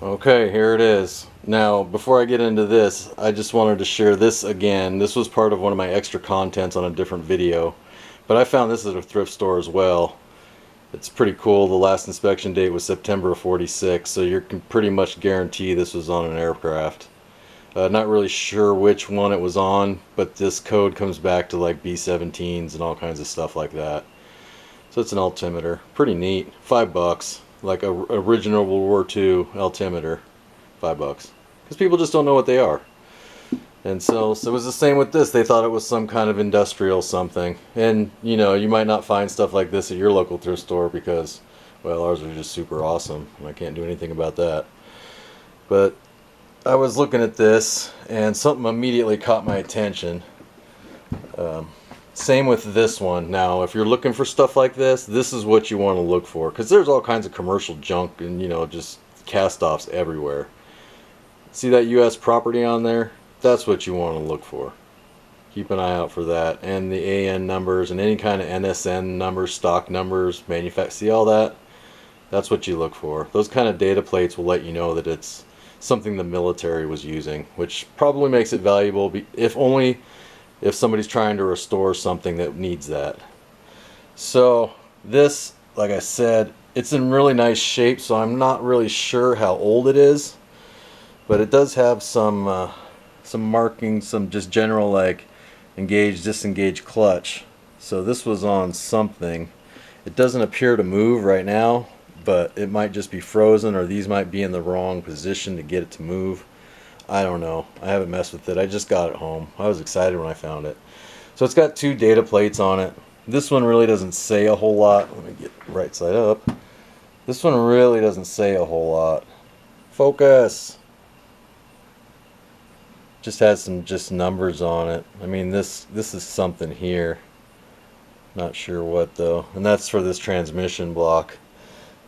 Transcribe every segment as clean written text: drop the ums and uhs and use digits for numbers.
Okay, here it is. Now, before I get into this, I just wanted to share this again. This was part of one of my extra contents on a different video, but I found this at a thrift store as well. It's pretty cool. The last inspection date was September of '46, so you can pretty much guarantee this was on an aircraft. Not really sure which one it was on, but this code comes back to like B-17s and all kinds of stuff like that. So it's an altimeter. Pretty neat. $5. Like a original World War II altimeter. $5. Because people just don't know what they are. And so it was the same with this. They thought it was some kind of industrial something. And, you know, you might not find stuff like this at your local thrift store because, well, ours are just super awesome. And I can't do anything about that. But I was looking at this and something immediately caught my attention. Same with this one. Now, if you're looking for stuff like this is what you want to look for. Because there's all kinds of commercial junk and, you know, just cast-offs everywhere. See that U.S. property on there? That's what you want to look for. Keep an eye out for that. And the AN numbers and any kind of NSN numbers, stock numbers, see all that? That's what you look for. Those kind of data plates will let you know that it's something the military was using, which probably makes it valuable, if only if somebody's trying to restore something that needs that. So this, like I said, it's in really nice shape, so I'm not really sure how old it is, but it does have some markings, some just general like engage, disengage clutch. So this was on something. It doesn't appear to move right now, but it might just be frozen, or these might be in the wrong position to get it to move. I don't know. I haven't messed with it. I just got it home. I was excited when I found it. So it's got 2 data plates on it. This one really doesn't say a whole lot. Let me get right side up. This one really doesn't say a whole lot. Focus. Just has some just numbers on it. I mean, this is something here. Not sure what though. And that's for this transmission block.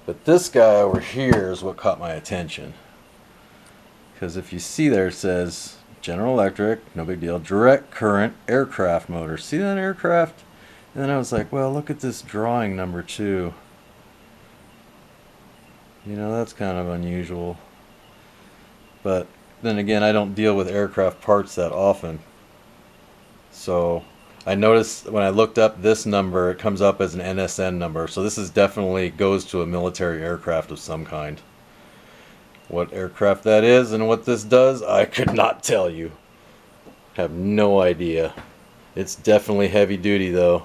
But this guy over here is what caught my attention. Because if you see there, it says General Electric, no big deal, direct current aircraft motor. See that aircraft? And then I was like, well, look at this drawing number 2. You know, that's kind of unusual. But then again, I don't deal with aircraft parts that often. So I noticed when I looked up this number, it comes up as an NSN number. So this is definitely goes to a military aircraft of some kind. What aircraft that is and what this does, I could not tell you. Have no idea. It's definitely heavy duty though.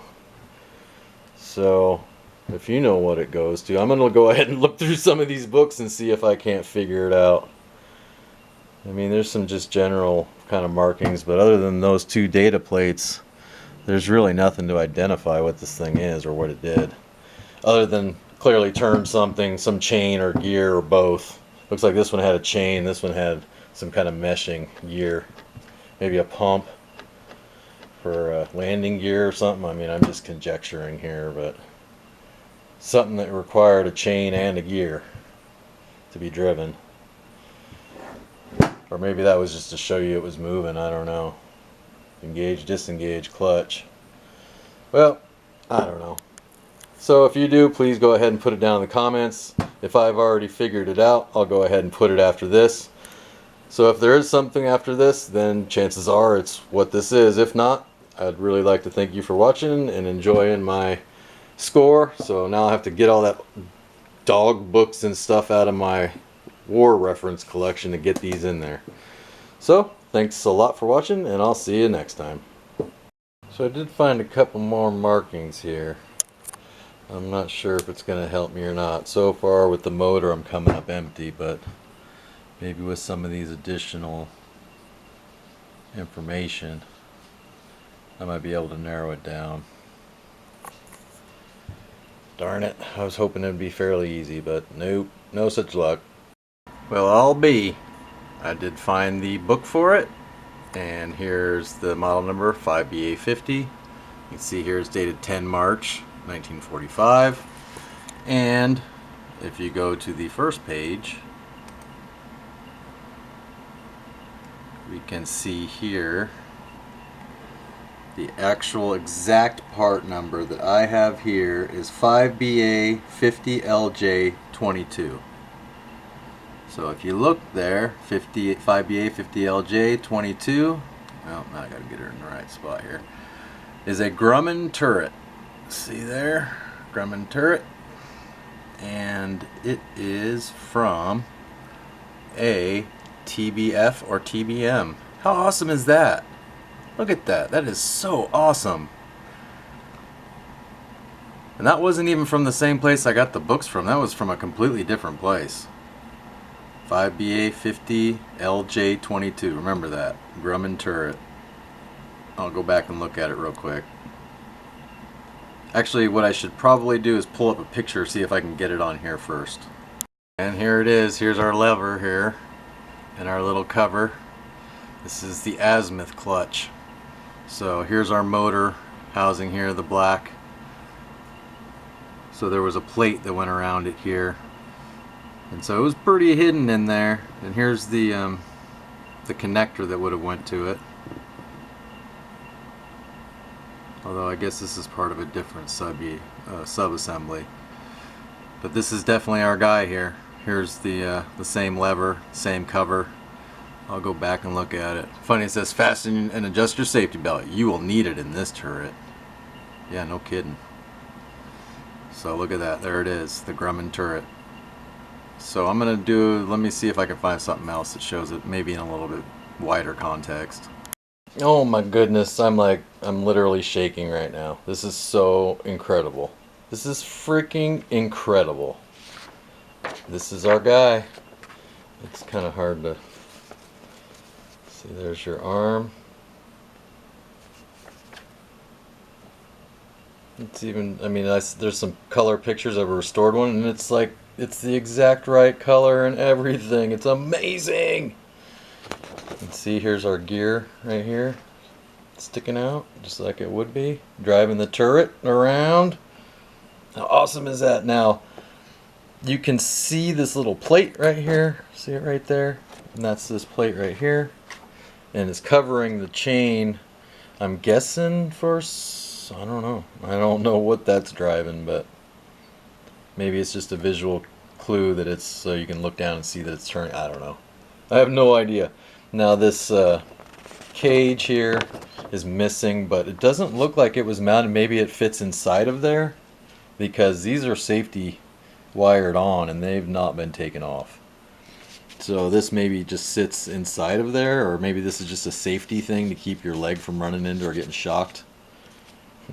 So if you know what it goes to, I'm going to go ahead and look through some of these books and see if I can't figure it out. I mean, there's some just general kind of markings, but other than those 2 data plates, there's really nothing to identify what this thing is or what it did. Other than clearly turn something, some chain or gear or both. Looks like this one had a chain, this one had some kind of meshing gear. Maybe a pump for landing gear or something. I mean, I'm just conjecturing here, but something that required a chain and a gear to be driven. Or maybe that was just to show you it was moving, I don't know. Engage, disengage, clutch. Well, I don't know. So if you do, please go ahead and put it down in the comments. If I've already figured it out, I'll go ahead and put it after this. So if there is something after this, then chances are it's what this is. If not, I'd really like to thank you for watching and enjoying my score. So now I have to get all that dog books and stuff out of my war reference collection to get these in there. So thanks a lot for watching, and I'll see you next time. So I did find a couple more markings here. I'm not sure if it's going to help me or not. So far with the motor I'm coming up empty, but maybe with some of these additional information I might be able to narrow it down. Darn it, I was hoping it'd be fairly easy, but nope, no such luck. Well, I'll be. I did find the book for it, and here's the model number 5BA50. You can see here it's dated 10 March 1945, and if you go to the first page, we can see here the actual exact part number that I have here is 5BA50LJ22. So if you look there, 50, 5BA, 50LJ, 22, well, now I gotta get her in the right spot here, is a Grumman turret. See there? Grumman turret. And it is from a TBF or TBM. How awesome is that? Look at that. That is so awesome. And that wasn't even from the same place I got the books from. That was from a completely different place. 5BA 50 LJ 22. Remember that. Grumman turret. I'll go back and look at it real quick. Actually, what I should probably do is pull up a picture, see if I can get it on here first. And here it is. Here's our lever here and our little cover. This is the azimuth clutch. So here's our motor housing here, the black. So there was a plate that went around it here. And so it was pretty hidden in there. And here's the connector that would have went to it. Although I guess this is part of a different sub-assembly. But this is definitely our guy here. Here's the same lever, same cover. I'll go back and look at it. Funny, it says fasten and adjust your safety belt. You will need it in this turret. Yeah, no kidding. So look at that. There it is, the Grumman turret. So I'm going to do, let me see if I can find something else that shows it maybe in a little bit wider context. Oh my goodness, I'm literally shaking right now. This is so incredible. This is freaking incredible. This is our guy. It's kind of hard to see. There's your arm. It's even, I mean, there's some color pictures of a restored one, and it's like, it's the exact right color and everything. It's amazing. And see, here's our gear right here, sticking out just like it would be, driving the turret around. How awesome is that? Now you can see this little plate right here, see it right there, and that's this plate right here, and it's covering the chain, I'm guessing for, I don't know what that's driving, but maybe it's just a visual clue that it's so you can look down and see that it's turning. I don't know, I have no idea. Now this cage here is missing, but it doesn't look like it was mounted. Maybe it fits inside of there, because these are safety wired on and they've not been taken off. So this maybe just sits inside of there, or maybe this is just a safety thing to keep your leg from running into or getting shocked.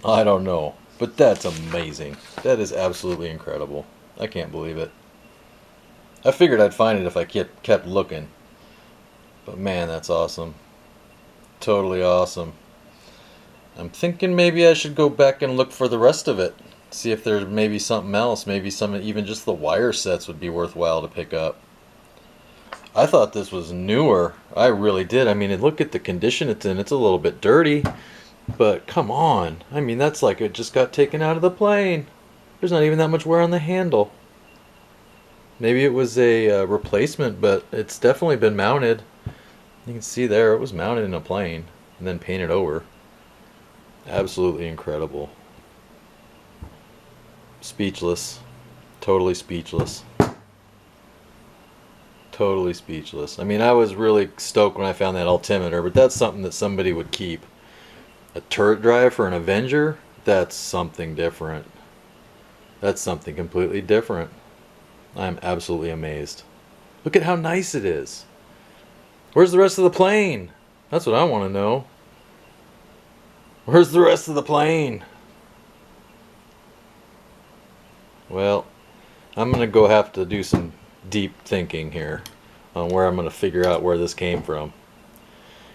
I don't know, but that's amazing. That is absolutely incredible. I can't believe it. I figured I'd find it if I kept looking. But man, that's awesome. Totally awesome. I'm thinking maybe I should go back and look for the rest of it. See if there's maybe something else. Maybe even just the wire sets would be worthwhile to pick up. I thought this was newer. I really did. I mean, look at the condition it's in. It's a little bit dirty. But come on. I mean, that's like it just got taken out of the plane. There's not even that much wear on the handle. Maybe it was a replacement, but it's definitely been mounted. You can see there, it was mounted in a plane and then painted over. Absolutely incredible. Speechless. Totally speechless. Totally speechless. I mean, I was really stoked when I found that altimeter, but that's something that somebody would keep. A turret drive for an Avenger? That's something different. That's something completely different. I'm absolutely amazed. Look at how nice it is. Where's the rest of the plane? That's what I want to know. Where's the rest of the plane? Well, I'm going to have to do some deep thinking here on where I'm going to figure out where this came from.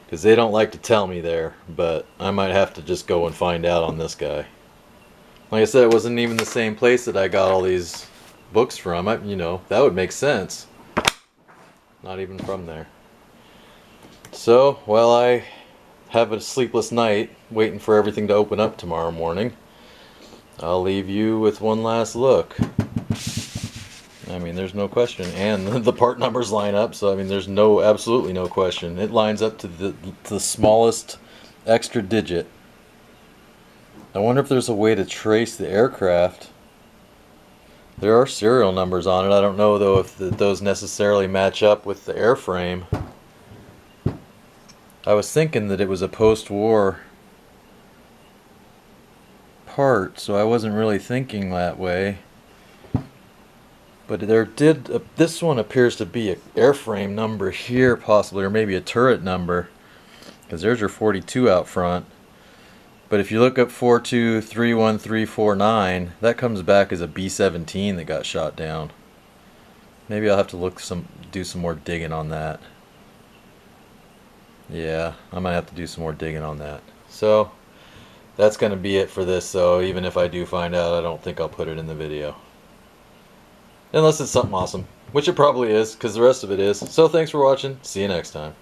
Because they don't like to tell me there, but I might have to just go and find out on this guy. Like I said, it wasn't even the same place that I got all these books from. You know, that would make sense. Not even from there. So, while I have a sleepless night waiting for everything to open up tomorrow morning, I'll leave you with one last look. I mean, there's no question. And the part numbers line up, so I mean, there's absolutely no question. It lines up to the smallest extra digit. I wonder if there's a way to trace the aircraft. There are serial numbers on it. I don't know though if those necessarily match up with the airframe. I was thinking that it was a post-war part, so I wasn't really thinking that way. But this one appears to be an airframe number here possibly, or maybe a turret number, because there's your 42 out front. But if you look up 4231349, that comes back as a B-17 that got shot down. Maybe I'll have to do some more digging on that. Yeah, I might have to do some more digging on that. So that's going to be it for this, though. Even if I do find out, I don't think I'll put it in the video. Unless it's something awesome, which it probably is, because the rest of it is. So thanks for watching. See you next time.